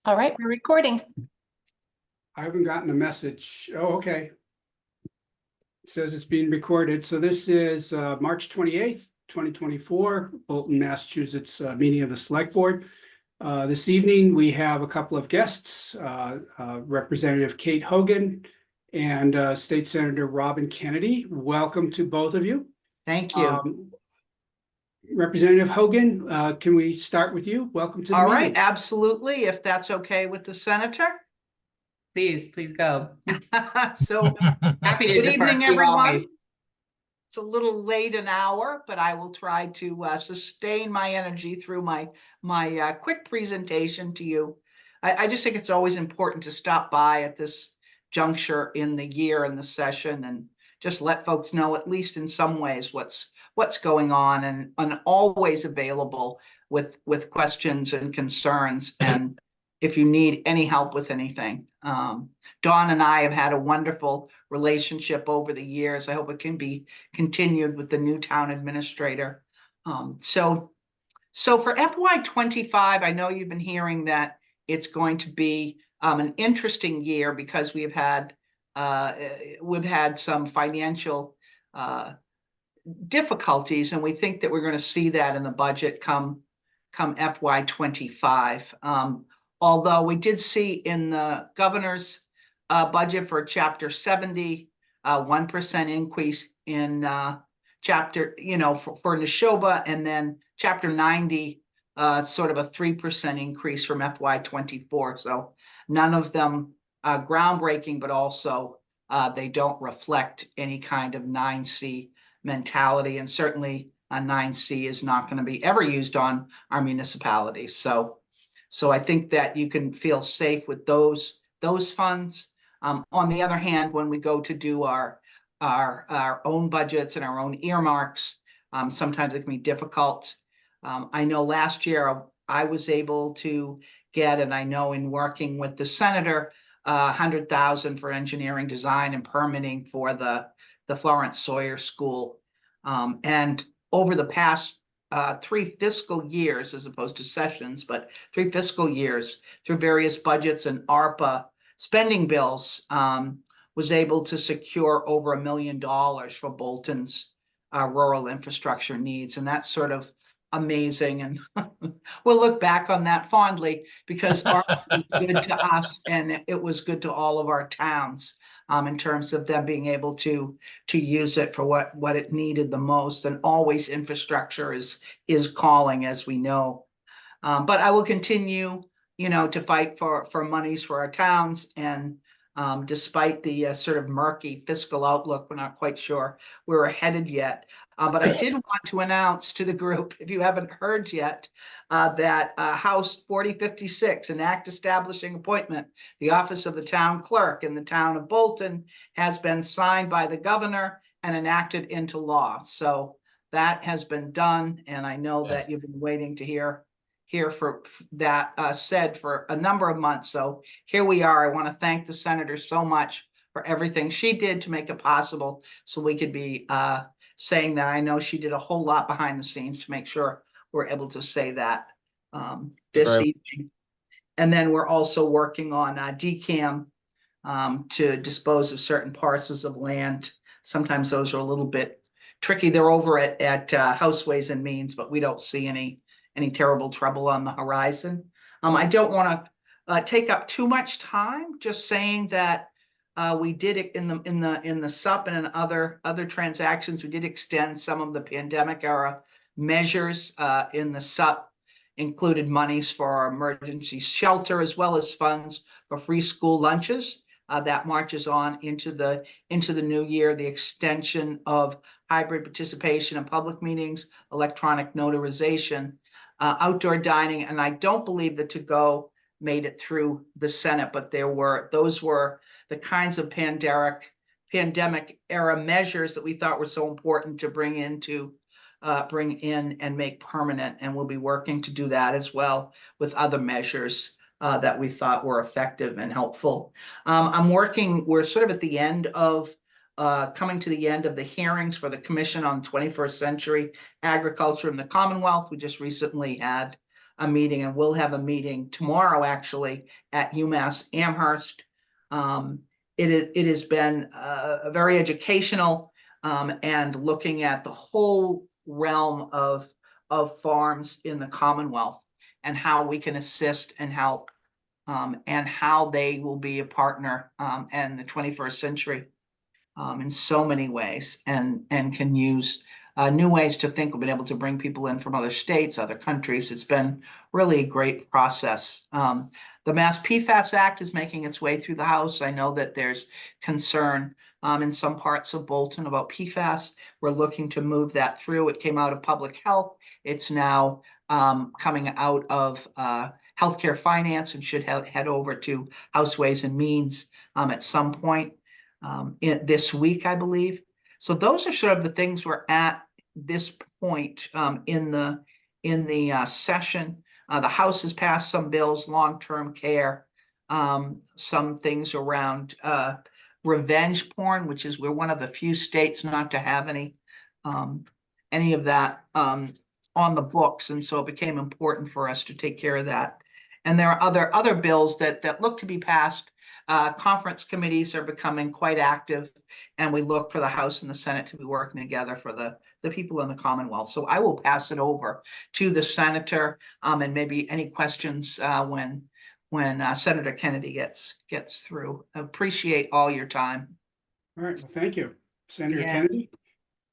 All right, we're recording. I haven't gotten a message. Oh, okay. It says it's being recorded. So this is March 28th, 2024, Bolton, Massachusetts, meeting of the Select Board. This evening, we have a couple of guests, Representative Kate Hogan and State Senator Robin Kennedy. Welcome to both of you. Thank you. Representative Hogan, can we start with you? Welcome to the All meeting. right, absolutely, if that's okay with the senator. Please go. So, Happy to good defer evening, to you everyone. always. It's a little late an hour, but I will try to sustain my energy through my quick presentation to you. I just think it's always important to stop by at this juncture in the year and the session and just let folks know, at least in some ways, what's going on, and always available with questions and concerns, and if you need any help with anything. Dawn and I have had a wonderful relationship over the years. I hope it can be continued with the new town administrator. So for FY25, I know you've been hearing that it's going to be an interesting year because we've had some financial difficulties, and we think that we're going to see that in the budget come FY25. Although we did see in the governor's budget for Chapter 70, 1% increase in chapter, for Neshoba, and then Chapter 90, sort of a 3% increase from FY24. So none of them groundbreaking, but also they don't reflect any kind of 9C mentality, and certainly a 9C is not going to be ever used on our municipality. So I think that you can feel safe with those funds. On the other hand, when we go to do our own budgets and our own earmarks, sometimes it can be difficult. I know last year I was able to get, and I know in working with the senator, $100,000 for engineering design and permitting for the Florence Sawyer School. And over the past 3 fiscal years, as opposed to sessions, but 3 fiscal years, through various budgets and ARPA spending bills, was able to secure over $1 million for Bolton's rural infrastructure needs. And that's sort of amazing. And we'll look back on that fondly, because ARPA was good to us, and it was good to all of our towns. In terms of them being able to use it for what it needed the most. And always infrastructure is calling, as we know. But I will continue, to fight for monies for our towns. And despite the sort of murky fiscal outlook, we're not quite sure where we're headed yet. But I did want to announce to the group, if you haven't heard yet, that House 4056, an act establishing appointment, the office of the town clerk in the town of Bolton, has been signed by the governor and enacted into law. So that has been done, and I know that you've been waiting to hear for that said for a number of months. So here we are. I want to thank the senator so much for everything she did to make it possible, so we could be saying that. I know she did a whole lot behind the scenes to make sure we're able to say that this evening. And then we're also working on DCAM to dispose of certain parcels of land. Sometimes those are a little bit tricky. They're over at House Ways and Means, but we don't see any terrible trouble on the horizon. I don't want to take up too much time, just saying that we did it in the SUP and in other transactions. We did extend some of the pandemic era measures in the SUP, included monies for our emergency shelter, as well as funds for free school lunches. That marches on into the new year. The extension of hybrid participation in public meetings, electronic notarization, outdoor dining, and I don't believe that to-go made it through the Senate, but those were the kinds of pandemic era measures that we thought were so important to bring in and make permanent, and we'll be working to do that as well with other measures that we thought were effective and helpful. We're sort of at the end of coming to the end of the hearings for the Commission on 21st Century Agriculture in the Commonwealth. We just recently had a meeting, and we'll have a meeting tomorrow, actually, at UMass Amherst. It has been very educational, and looking at the whole realm of farms in the Commonwealth and how we can assist and help, and how they will be a partner in the 21st century in so many ways, and can use new ways to think. We've been able to bring people in from other states, other countries. It's been really a great process. The Mass PFAS Act is making its way through the House. I know that there's concern in some parts of Bolton about PFAS. We're looking to move that through. It came out of public health. It's now coming out of healthcare finance, and should head over to House Ways and Means at some point this week, I believe. So those are sort of the things we're at this point in the session. The House has passed some bills, long-term care, some things around revenge porn, which is we're one of the few states not to have any of that on the books, and so it became important for us to take care of that. And there are other bills that look to be passed. Conference committees are becoming quite active, and we look for the House and the Senate to be working together for the people in the Commonwealth. So I will pass it over to the senator, and maybe any questions when Senator Kennedy gets through. Appreciate all your time. All right, well, thank you, Senator Yeah. Kennedy.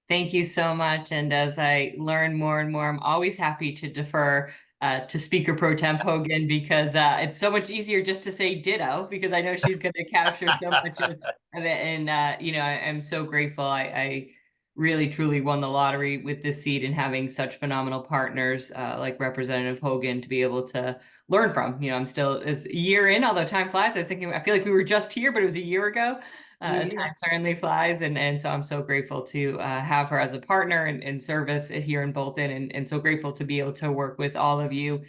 Thank you so much. And as I learn more and more, I'm always happy to defer to Speaker Pro Tem Hogan, because it's so much easier just to say ditto, because I know she's going to capture so much of it. And, I'm so grateful. I really, truly won the lottery with this seat, and having such phenomenal partners like Representative Hogan to be able to learn from. I'm still it's a year in, although time flies. I was thinking, I feel like we were just here, but it was a year ago. Time certainly flies, and so I'm so grateful to have her as a partner and service here in Bolton, and so grateful to be able to work with all of you.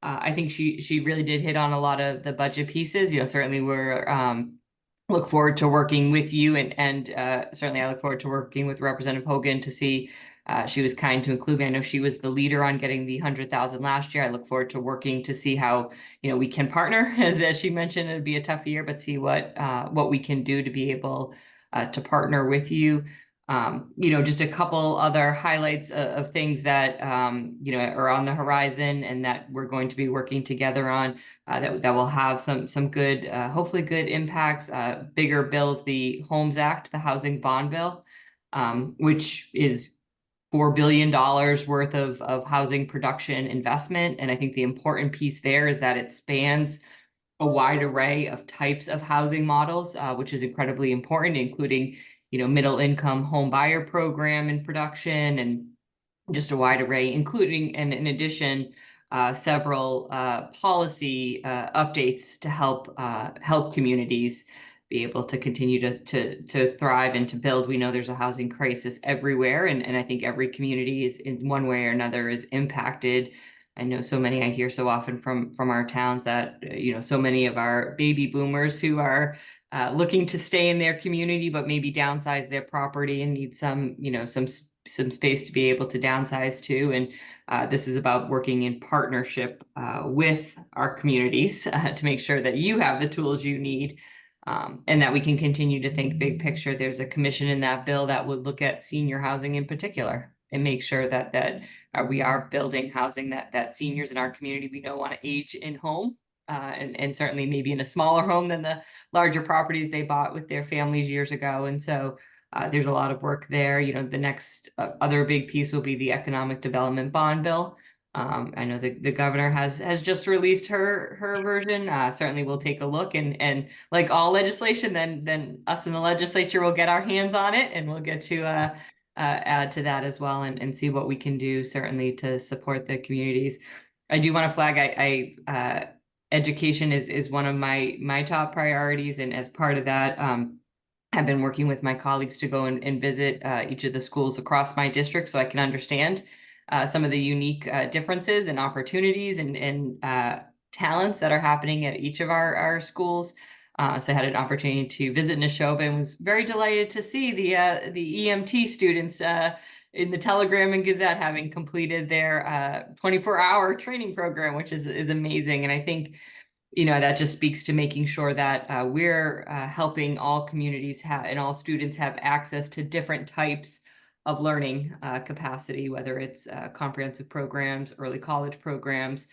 I think she really did hit on a lot of the budget pieces. Certainly we're look forward to working with you, and certainly I look forward to working with Representative Hogan to see. She was kind to include me. I know she was the leader on getting the 100,000 last year. I look forward to working to see how we can partner. As she mentioned, it'd be a tough year, but see what we can do to be able to partner with you. Just a couple other highlights of things that are on the horizon, and that we're going to be working together on that will have some good, hopefully good impacts. Bigger bills, the Homes Act, the Housing Bond Bill, which is $4 billion worth of housing production investment. And I think the important piece there is that it spans a wide array of types of housing models, which is incredibly important, including, middle income home buyer program in production, and just a wide array, including, and in addition, several policy updates to help communities be able to continue to thrive and to build. We know there's a housing crisis everywhere, and I think every community is in one way or another is impacted. I know so many, I hear so often from our towns that, so many of our baby boomers who are looking to stay in their community, but maybe downsize their property and need some space to be able to downsize to. And this is about working in partnership with our communities to make sure that you have the tools you need, and that we can continue to think big picture. There's a commission in that bill that would look at senior housing in particular, and make sure that we are building housing that seniors in our community we know want to age in home, and certainly maybe in a smaller home than the larger properties they bought with their families years ago. And so there's a lot of work there. The next other big piece will be the Economic Development Bond Bill. I know the governor has just released her version. Certainly we'll take a look, and like all legislation, then us in the legislature will get our hands on it, and we'll get to add to that as well, and see what we can do, certainly to support the communities. I do want to flag, education is one of my top priorities, and as part of that, I've been working with my colleagues to go and visit each of the schools across my district, so I can understand some of the unique differences and opportunities and talents that are happening at each of our schools. So I had an opportunity to visit Neshoba, and was very delighted to see the EMT students in the Telegram and Gazette, having completed their 24-hour training program, which is amazing. And I think, that just speaks to making sure that we're helping all communities and all students have access to different types of learning capacity, whether it's comprehensive programs, early college programs,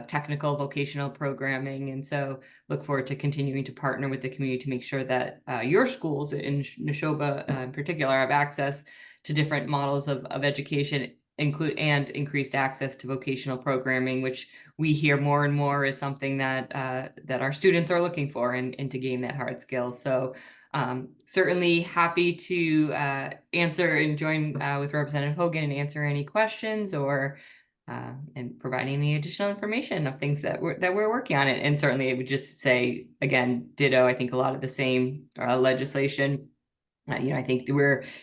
technical vocational programming. And so look forward to continuing to partner with the community to make sure that your schools in Neshoba in particular have access to different models of education, and increased access to vocational programming, which we hear more and more is something that that our students are looking for and to gain that hard skill. So certainly happy to answer and join with Representative Hogan and answer any questions or and providing any additional information of things that we're working on. And certainly I would just say, again, ditto, I think a lot of the same legislation. I think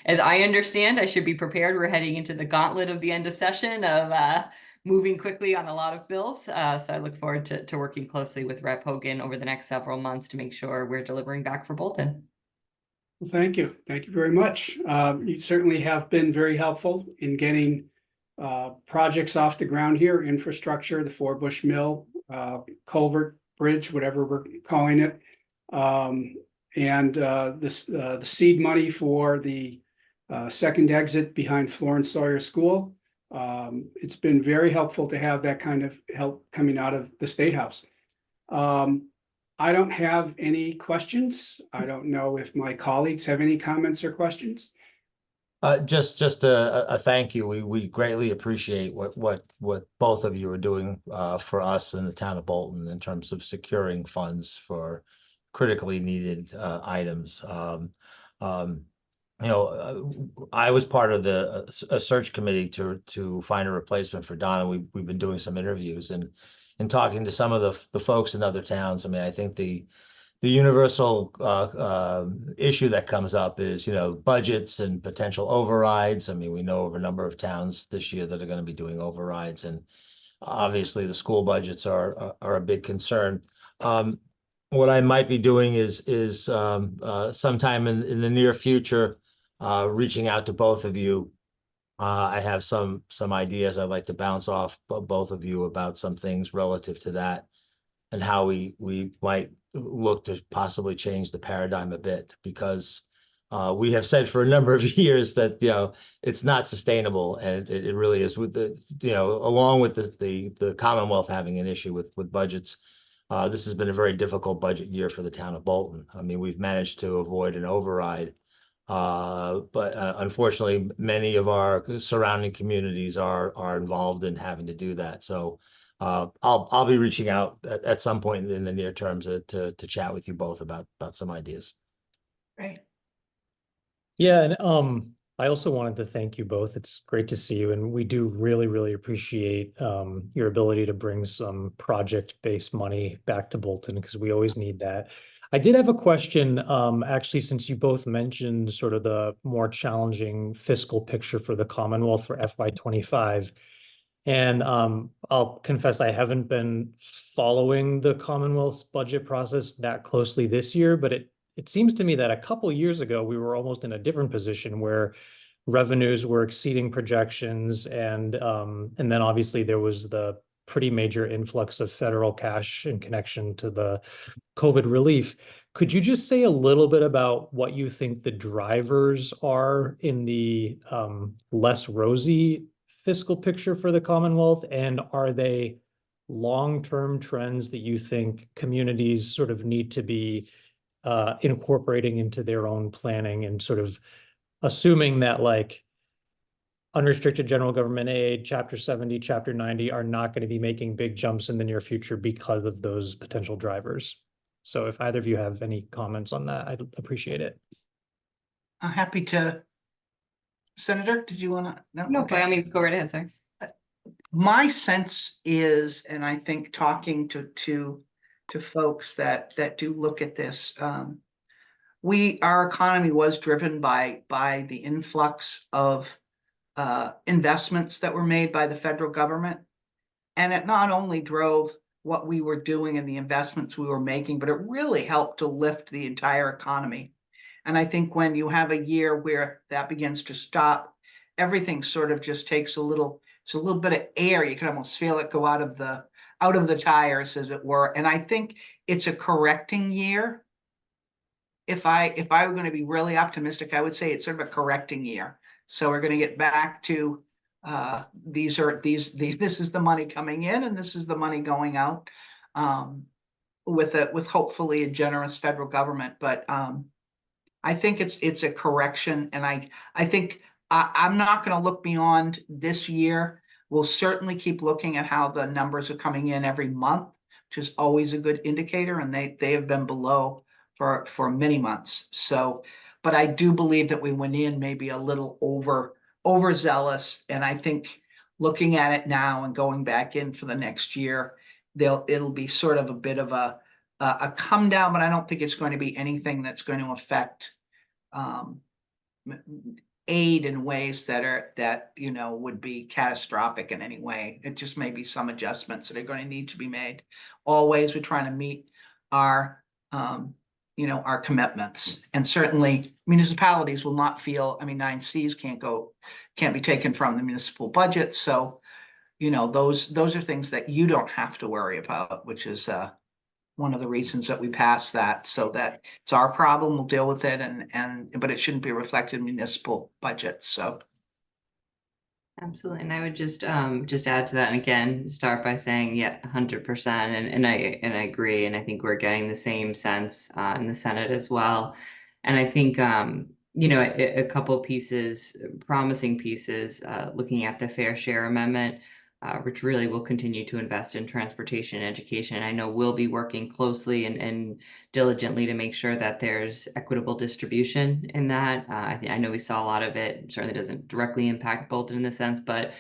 as I understand, I should be prepared. We're heading into the gauntlet of the end of session of moving quickly on a lot of bills. So I look forward to working closely with Rep. Hogan over the next several months to make sure we're delivering back for Bolton. Well, thank you. Thank you very much. You certainly have been very helpful in getting projects off the ground here, infrastructure, the Forbush Mill, culvert, bridge, whatever we're calling it. And the seed money for the second exit behind Florence Sawyer School. It's been very helpful to have that kind of help coming out of the State House. I don't have any questions. I don't know if my colleagues have any comments or questions. Just a thank you. We greatly appreciate what both of you are doing for us in the town of Bolton in terms of securing funds for critically needed items. I was part of a search committee to find a replacement for Donna. We've been doing some interviews and talking to some of the folks in other towns. I mean, I think the universal issue that comes up is, budgets and potential overrides. I mean, we know of a number of towns this year that are going to be doing overrides, and obviously the school budgets are a big concern. What I might be doing is sometime in the near future, reaching out to both of you. I have some ideas I'd like to bounce off both of you about some things relative to that and how we might look to possibly change the paradigm a bit, because we have said for a number of years that it's not sustainable, and it really is, with along with the Commonwealth having an issue with budgets. This has been a very difficult budget year for the town of Bolton. I mean, we've managed to avoid an override, but unfortunately, many of our surrounding communities are involved in having to do that. So I'll be reaching out at some point in the near term to chat with you both about some ideas. Right. Yeah, and I also wanted to thank you both. It's great to see you, and we do really, really appreciate your ability to bring some project-based money back to Bolton, because we always need that. I did have a question, actually, since you both mentioned sort of the more challenging fiscal picture for the Commonwealth for FY25. And I'll confess I haven't been following the Commonwealth's budget process that closely this year, but it seems to me that a couple years ago, we were almost in a different position where revenues were exceeding projections. And then obviously there was the pretty major influx of federal cash in connection to the COVID relief. Could you just say a little bit about what you think the drivers are in the less rosy fiscal picture for the Commonwealth? And are they long-term trends that you think communities sort of need to be incorporating into their own planning, and sort of assuming that like unrestricted general government aid, Chapter 70, Chapter 90 are not going to be making big jumps in the near future because of those potential drivers? So if either of you have any comments on that, I'd appreciate it. I'm happy to. Senator, did you want to? No, Okay. by all means, go right ahead, sir. My sense is, and I think talking to folks that do look at this, our economy was driven by the influx of investments that were made by the federal government. And it not only drove what we were doing and the investments we were making, but it really helped to lift the entire economy. And I think when you have a year where that begins to stop, everything sort of just takes it's a little bit of air. You can almost feel it go out of the tires, as it were. And I think it's a correcting year. If I were going to be really optimistic, I would say it's sort of a correcting year. So we're going to get back to this is the money coming in and this is the money going out, with hopefully a generous federal government. But I think it's a correction, and I think I'm not going to look beyond this year. We'll certainly keep looking at how the numbers are coming in every month, which is always a good indicator, and they have been below for many months. So, but I do believe that we went in maybe a little overzealous, and I think looking at it now and going back in for the next year, it'll be sort of a bit of a come down, but I don't think it's going to be anything that's going to affect aid in ways that would be catastrophic in any way. It just may be some adjustments that are going to need to be made. Always, we're trying to meet our our commitments, and certainly municipalities will not feel. I mean, 9Cs can't be taken from the municipal budget, so those are things that you don't have to worry about, which is one of the reasons that we passed that, so that it's our problem, we'll deal with it, but it shouldn't be reflected in municipal budgets. So absolutely. And I would just add to that, and again start by saying 100%, and I agree, and I think we're getting the same sense in the Senate as well. And I think a couple pieces, promising pieces, looking at the Fair Share Amendment, which really will continue to invest in transportation and education. I know we'll be working closely and diligently to make sure that there's equitable distribution in that. I know we saw a lot of it. It certainly doesn't directly impact Bolton in the sense, but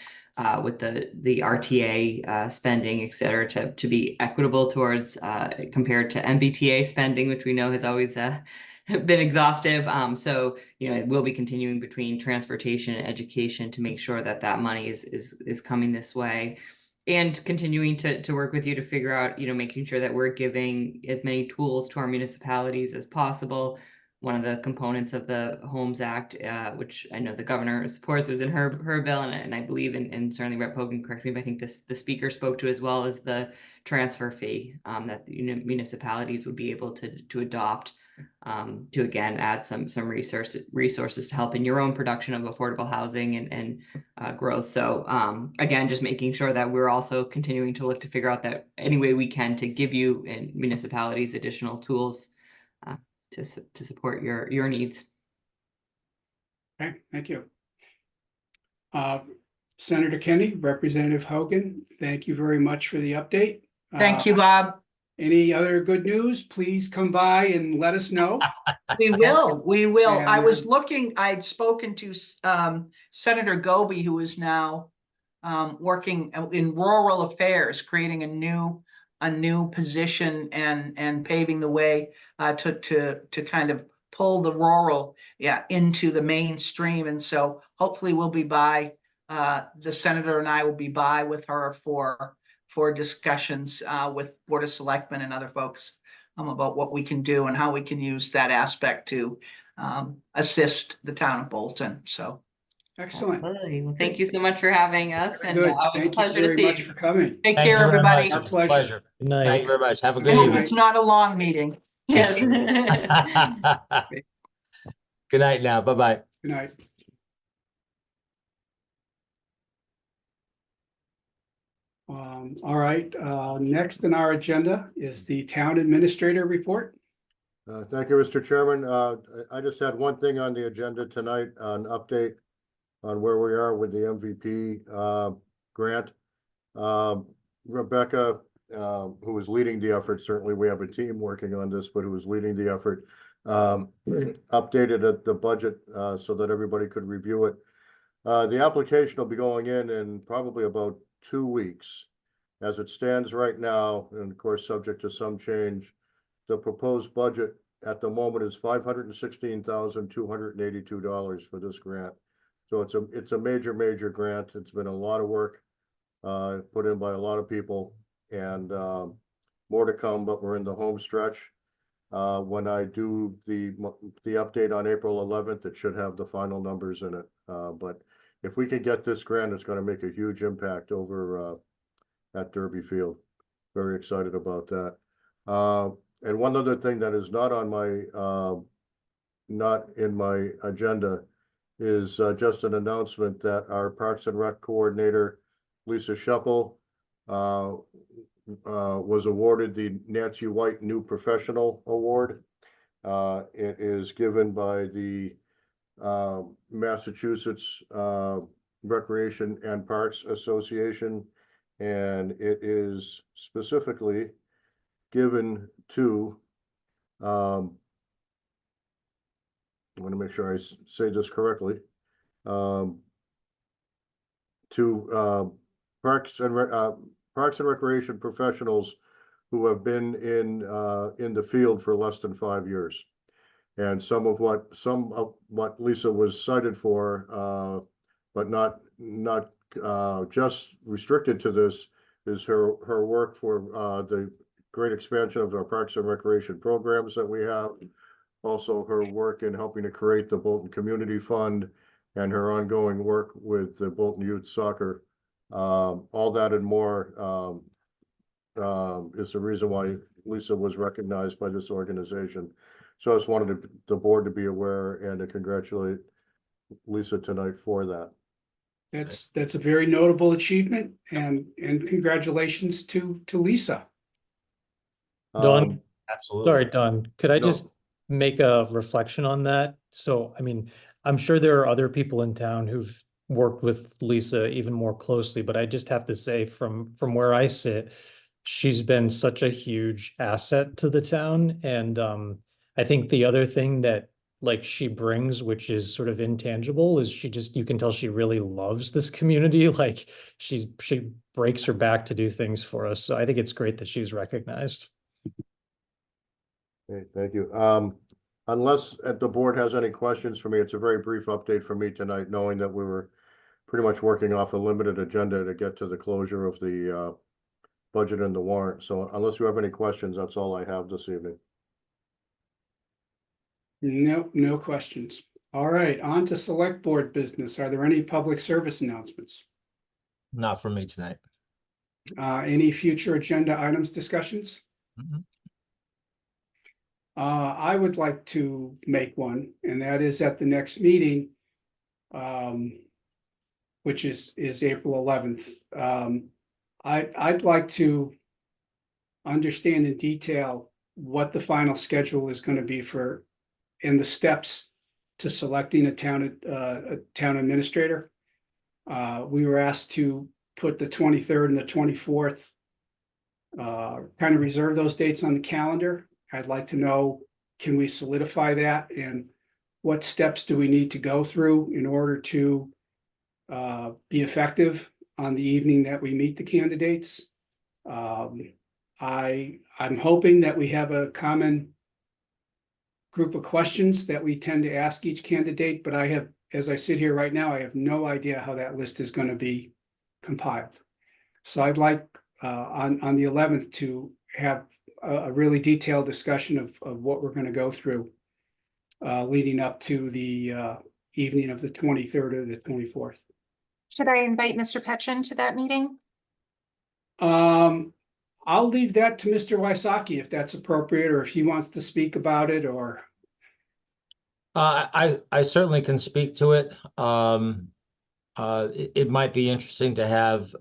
with the RTA spending, et cetera, to be equitable towards compared to MBTA spending, which we know has always been exhaustive. So we'll be continuing between transportation and education to make sure that money is coming this way, and continuing to work with you to figure out, making sure that we're giving as many tools to our municipalities as possible. One of the components of the Homes Act, which I know the governor supports, was in her bill, and I believe, and certainly Rep. Hogan, correct me, but I think the speaker spoke to as well, as the transfer fee that municipalities would be able to adopt, to again add some resources to help in your own production of affordable housing and growth. So again, just making sure that we're also continuing to look to figure out that any way we can to give you and municipalities additional tools to support your needs. Okay, thank you. Senator Kenney, Representative Hogan, thank you very much for the update. thank you, Bob. Any other good news? Please come by and let us know. We will. And, I was looking, I'd spoken to Senator Goby, who is now working in rural affairs, creating a new position and paving the way to kind of pull the rural into the mainstream. And so hopefully we'll be by, the senator and I will be by with her for discussions with Board of Selectmen and other folks about what we can do and how we can use that aspect to assist the town of Bolton. So excellent. Absolutely. Well, thank you so much for having us, and Good. always a Thank you pleasure very to much see for you. coming. take Thank care, you very everybody. much. Our pleasure. Pleasure. Good night. Thank you very much. Have a I good hope evening. it's not a long meeting. Yes. Good night now. Bye-bye. Good night. All right, next on our agenda is the town administrator report. Thank you, Mr. Chairman. I just had one thing on the agenda tonight, an update on where we are with the MVP grant. Rebecca, who is leading the effort, certainly we have a team working on this, but who was leading the effort, updated the budget so that everybody could review it. The application will be going in probably about 2 weeks. As it stands right now, and of course, subject to some change, the proposed budget at the moment is $516,282 for this grant. So it's a major grant. It's been a lot of work put in by a lot of people, and more to come, but we're in the home stretch. When I do the update on April 11th, it should have the final numbers in it. But if we can get this grant, it's gonna make a huge impact over at Derby Field. Very excited about that. And one other thing that is not on my not in my agenda is just an announcement that our Parks and Rec coordinator, Lisa Sheppel, was awarded the Nancy White New Professional Award. It is given by the Massachusetts Recreation and Parks Association, and it is specifically given to I want to make sure I say this correctly. To Parks and Recreation professionals who have been in the field for less than 5 years. And some of what Lisa was cited for, but not just restricted to this, is her work for the great expansion of our Parks and Recreation programs that we have. Also, her work in helping to create the Bolton Community Fund and her ongoing work with the Bolton Youth Soccer. All that and more is the reason why Lisa was recognized by this organization. So I just wanted the board to be aware and to congratulate Lisa tonight for that. That's a very notable achievement, and congratulations to Lisa. Don, Absolutely. sorry, Don, could I No. just make a reflection on that? So, I mean, I'm sure there are other people in town who've worked with Lisa even more closely, but I just have to say from where I sit, she's been such a huge asset to the town. And I think the other thing that like she brings, which is sort of intangible, is you can tell she really loves this community. Like she breaks her back to do things for us. So I think it's great that she was recognized. Okay, thank you. Unless the board has any questions for me, it's a very brief update for me tonight, knowing that we were pretty much working off a limited agenda to get to the closure of the budget and the warrant. So unless you have any questions, that's all I have this evening. No questions. All right, on to select board business. Are there any public service announcements? Not for me tonight. Any future agenda items discussions? Mhm. I would like to make one, and that is at the next meeting, which is April 11th. I'd like to understand in detail what the final schedule is going to be for, and the steps to selecting a town administrator. We were asked to put the 23rd and the 24th, kind of reserve those dates on the calendar. I'd like to know, can we solidify that, and what steps do we need to go through in order to be effective on the evening that we meet the candidates? I'm hoping that we have a common group of questions that we tend to ask each candidate, but as I sit here right now, I have no idea how that list is going to be compiled. So I'd like on the 11th to have a really detailed discussion of what we're going to go through leading up to the evening of the 23rd or the 24th. Should I invite Mr. Petrin to that meeting? I'll leave that to Mr. Wysocki if that's appropriate, or if he wants to speak about it, or. I certainly can speak to it. It might be interesting to have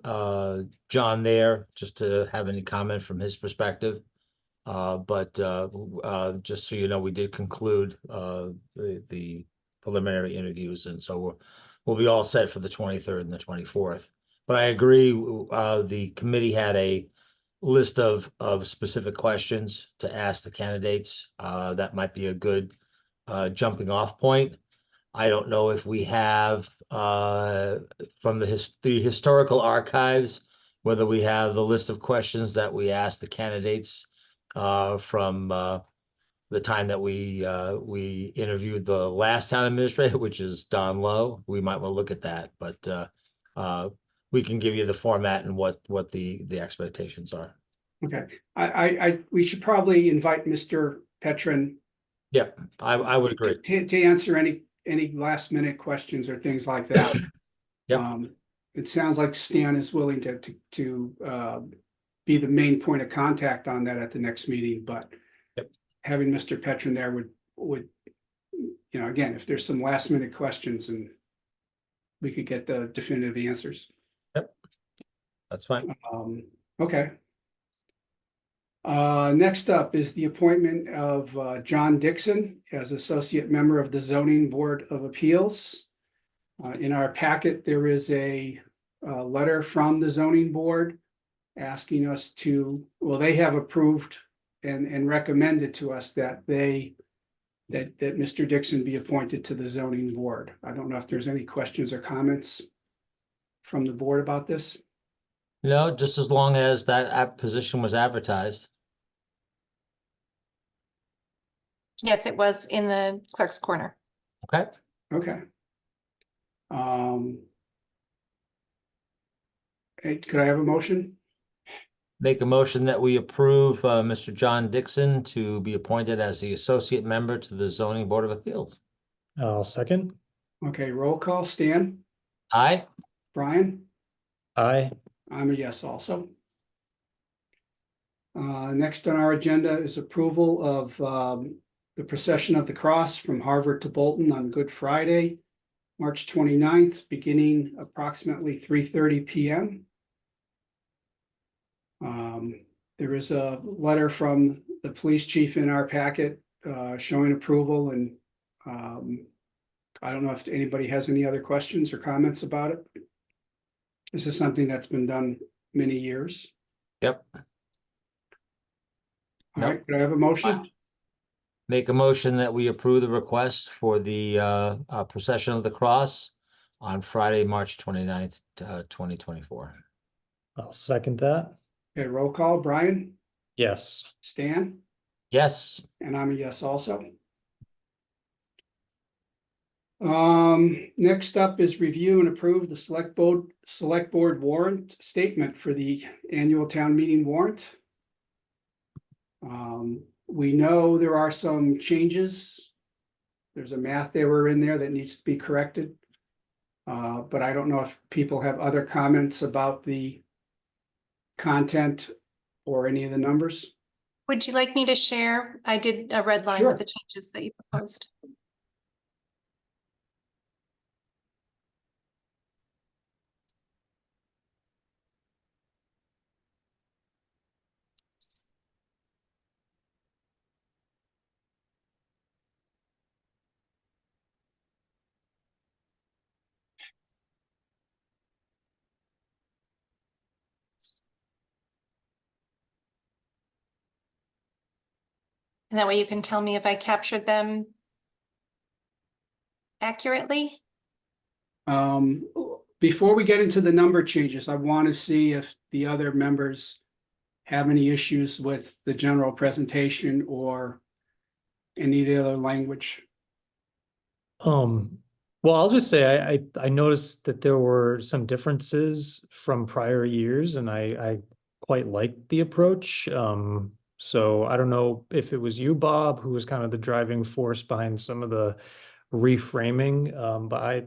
John there just to have any comment from his perspective. But just so you know, we did conclude the preliminary interviews, and so we'll be all set for the 23rd and the 24th. But I agree, the committee had a list of specific questions to ask the candidates. That might be a good jumping off point. I don't know if we have from the historical archives, whether we have the list of questions that we asked the candidates from the time that we interviewed the last town administrator, which is Don Lowe. We might want to look at that, but we can give you the format and what the expectations are. Okay, we should probably invite Mr. Petrin. Yep, I would agree. To answer any last minute questions or things like that. Yep. It sounds like Stan is willing to be the main point of contact on that at the next meeting, but Yep. having Mr. Petron there would, you know, again, if there's some last minute questions and we could get the definitive answers. That's fine. Okay. Next up is the appointment of John Dixon as associate member of the Zoning Board of Appeals. In our packet, there is a letter from the zoning board asking us to, well, they have approved and recommended to us that that Mr. Dixon be appointed to the zoning board. I don't know if there's any questions or comments from the board about this. No, just as long as that position was advertised. Yes, it was in the clerk's corner. Okay, Okay. Could I have a motion? make a motion that we approve Mr. John Dixon to be appointed as the associate member to the Zoning Board of Appeals. I'll second. Okay, roll call. Stan, Aye. Brian, Aye. I'm a yes also. Next on our agenda is approval of the procession of the cross from Harvard to Bolton on Good Friday, March 29th, beginning approximately 3:30 p.m. There is a letter from the police chief in our packet showing approval, and I don't know if anybody has any other questions or comments about it. This is something that's been done many years. Yep. All Nope. right, could I have a motion? Make a motion that we approve the request for the procession of the cross on Friday, March 29th, 2024. I'll second that. Okay, roll call. Brian, Yes. Stan, Yes, and I'm a yes also. Next up is review and approve the select board warrant statement for the annual town meeting warrant. We know there are some changes. There's a math error in there that needs to be corrected. But I don't know if people have other comments about the content or any of the numbers. Would you like me to share? I did a red line Sure. with the changes that you proposed. And that way you can tell me if I captured them accurately. Before we get into the number changes, I want to see if the other members have any issues with the general presentation or any of the other language. Well, I'll just say I noticed that there were some differences from prior years, and I quite liked the approach. So I don't know if it was you, Bob, who was kind of the driving force behind some of the reframing, but I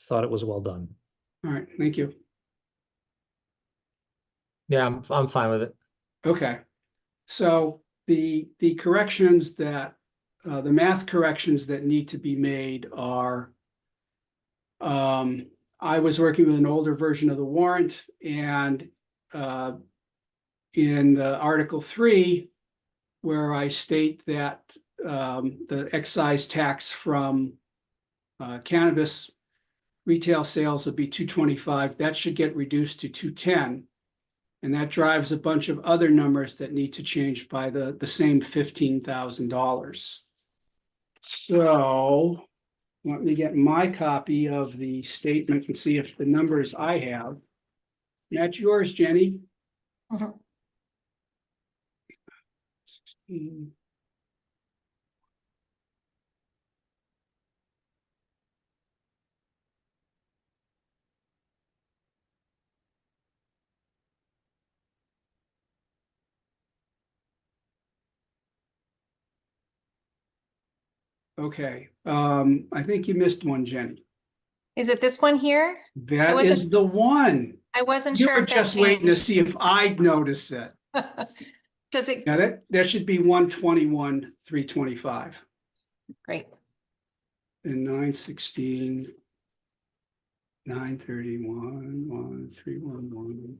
thought it was well done. All right, thank you. yeah, I'm fine with it. Okay, so the corrections that, the math corrections that need to be made are, I was working with an older version of the warrant, and in the Article 3, where I state that the excise tax from cannabis retail sales would be $225, that should get reduced to $210. And that drives a bunch of other numbers that need to change by the same $15,000. So let me get my copy of the statement and see if the numbers I have. That's yours, Jenny. Mhm. 16. Okay, I think you missed one, Jenny. Is it this one here? That wasn't- is the one. I wasn't You sure were if that just waiting to changed. see if I'd notice it. Does it, Now that should be 121, 325 great. and 916, 931, 1311.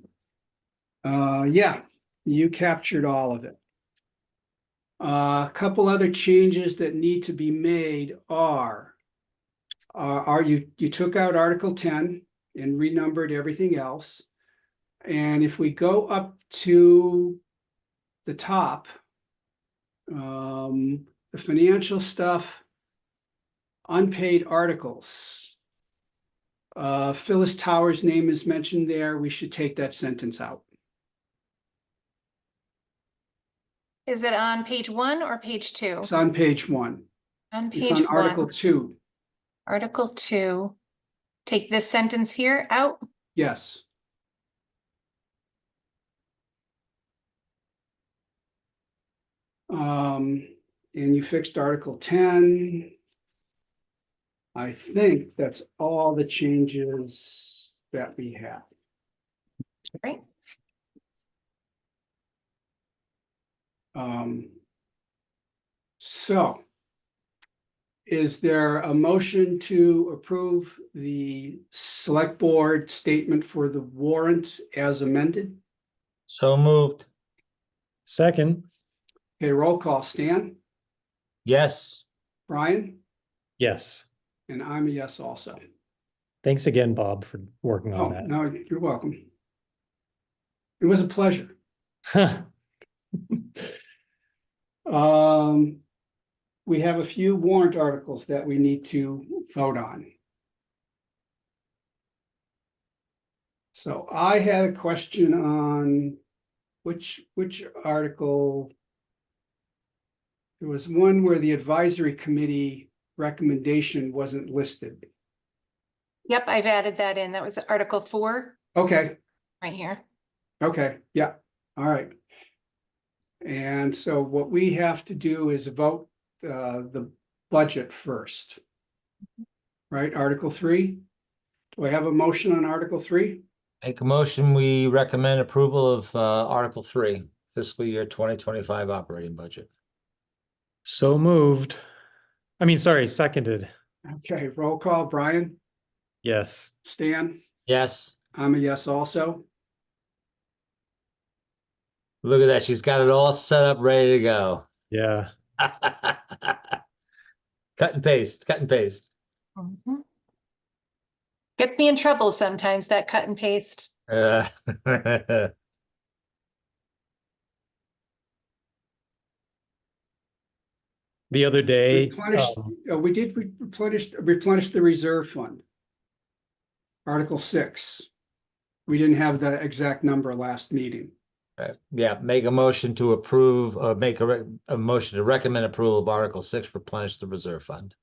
Yeah, you captured all of it. A couple other changes that need to be made are you took out Article 10 and renumbered everything else. And if we go up to the top, the financial stuff, unpaid articles. Phyllis Towers' name is mentioned there. We should take that sentence out. Is it on page 1 or page 2? It's on page 1. On It's page on Article 1, 2. Article 2. Take this sentence here out. Yes. And you fixed Article 10. I think that's all the changes that we have. Right. So is there a motion to approve the select board statement for the warrant as amended? So moved. Second, Okay, roll call. Stan, Yes. Brian, yes. and I'm a yes also. Thanks again, Bob, for working Oh, on that. no, you're welcome. It was a pleasure. We have a few warrant articles that we need to vote on. So I had a question on which article. There was one where the advisory committee recommendation wasn't listed. Yep, I've added that in. That was Article 4 Okay, right here. okay, yeah, all right. And so what we have to do is vote the budget first. Right, Article 3? Do I have a motion on Article 3? Make a motion, we recommend approval of Article 3, fiscal year 2025 operating budget. So moved. I mean, sorry, seconded. Okay, roll call. Brian, Yes. Stan, Yes. I'm a yes also. Look at that. She's got it all set up, ready to go. Yeah. Cut and paste, cut and paste. Mhm. Gets me in trouble sometimes, that cut and paste. The other day, Replenish, we did replenish the reserve fund. Article 6. We didn't have the exact number last meeting. Right. Yeah, make a motion to approve, make a motion to recommend approval of Article 6, replenish the reserve fund.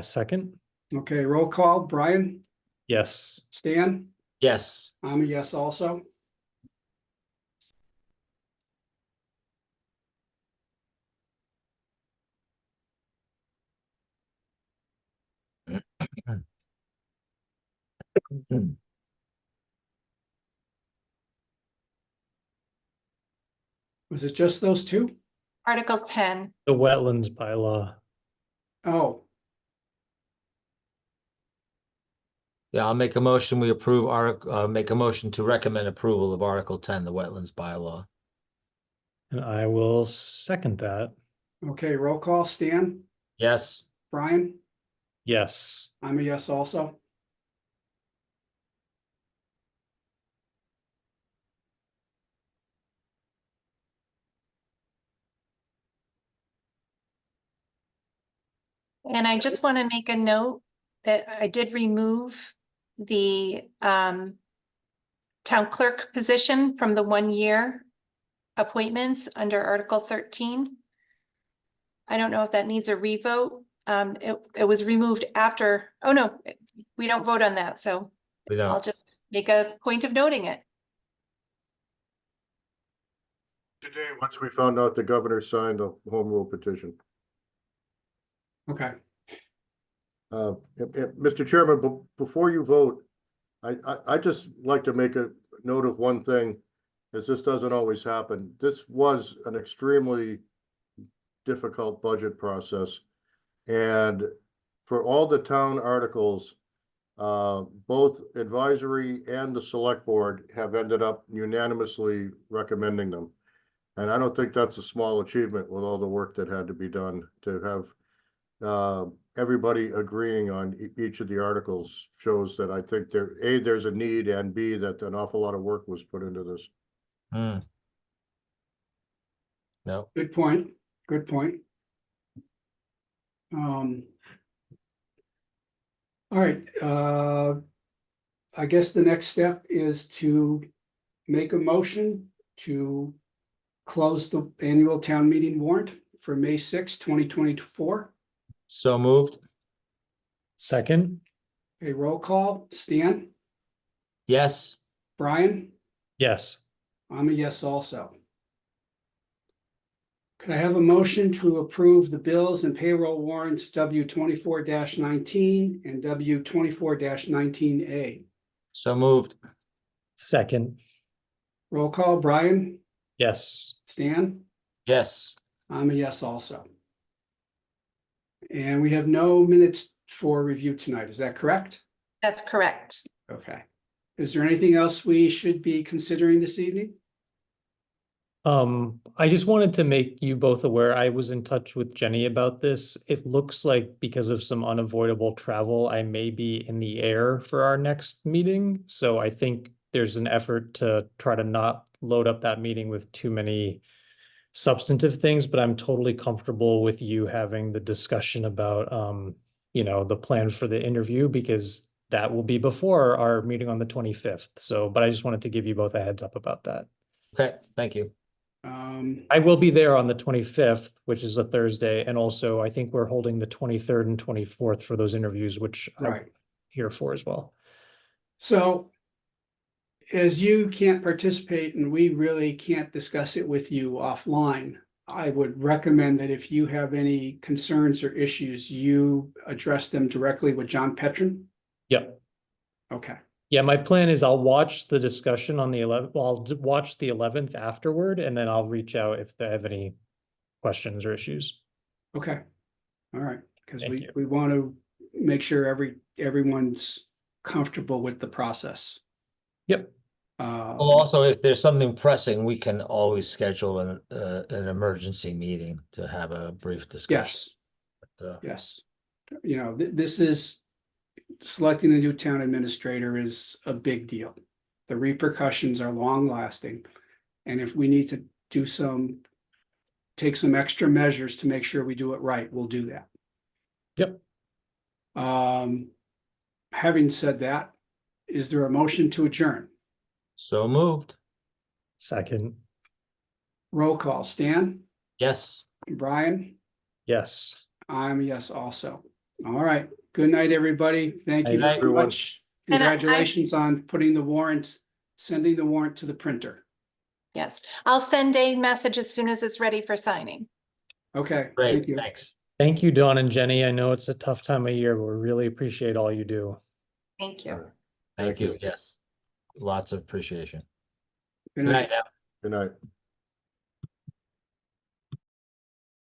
second, Okay, roll call. Brian, yes. Stan, Yes. I'm a yes also. Was it just those two? Article 10. The wetlands bylaw. Oh, Yeah, I'll make a motion, we approve make a motion to recommend approval of Article 10, the wetlands bylaw. And I will second that. okay, roll call. Stan, Yes. Brian, Yes. I'm a yes also. And I just want to make a note that I did remove the town clerk position from the 1-year appointments under Article 13. I don't know if that needs a revote. It was removed after, oh no, we don't vote on that, so We I'll don't. just make a point of noting it. Today, once we found out the governor signed the home rule petition. Okay. Mr. Chairman, before you vote, I just like to make a note of one thing, as this doesn't always happen. This was an extremely difficult budget process. And for all the town articles, both advisory and the select board have ended up unanimously recommending them. And I don't think that's a small achievement with all the work that had to be done to have everybody agreeing on each of the articles shows that I think there's a need, and B, that an awful lot of work was put into this. Hmm. No, Good point, good point. All right, I guess the next step is to make a motion to close the annual town meeting warrant for May 6, 2024. so moved. Second, A roll call, Stan, Yes, Brian, yes. I'm a yes also. Could I have a motion to approve the bills and payroll warrants W 24-19 and W 24-19A? so moved. Second, Roll call, Brian, yes. Stan, Yes, I'm a yes also. And we have no minutes for review tonight, is that correct? That's correct. Okay. Is there anything else we should be considering this evening? I just wanted to make you both aware, I was in touch with Jenny about this. It looks like because of some unavoidable travel, I may be in the air for our next meeting. So I think there's an effort to try to not load up that meeting with too many substantive things, but I'm totally comfortable with you having the discussion about, the plan for the interview, because that will be before our meeting on the 25th. So, but I just wanted to give you both a heads up about that. okay, thank you. I will be there on the 25th, which is a Thursday, and also I think we're holding the 23rd and 24th for those interviews, which I'm Right. here for as well. So as you can't participate and we really can't discuss it with you offline, I would recommend that if you have any concerns or issues, you address them directly with John Petron. Yep. Okay, Yeah, my plan is I'll watch the discussion on the 11th. Well, I'll watch the 11th afterward, and then I'll reach out if they have any questions or issues. okay. All right, because Thank you. we want to make sure everyone's comfortable with the process. Yep. Well, also, if there's something pressing, we can always schedule an emergency meeting to have a brief discussion. Yes, But, yes. You know, this is, selecting a new town administrator is a big deal. The repercussions are long lasting. And if we need to take some extra measures to make sure we do it right, we'll do that. Yep. Having said that, is there a motion to adjourn? So moved. Second. Roll call, Stan, Yes. Brian, Yes. I'm a yes also. All right, good night, everybody. Thank you Good night, very everyone. much. And I- Congratulations on sending the warrant to the printer. Yes, I'll send a message as soon as it's ready for signing. Okay, Great, thank you. thanks. Thank you, Dawn and Jenny. I know it's a tough time of year, but we really appreciate all you do. Thank you. Thank you, yes. Lots of appreciation. Good Good night. night now. Good night.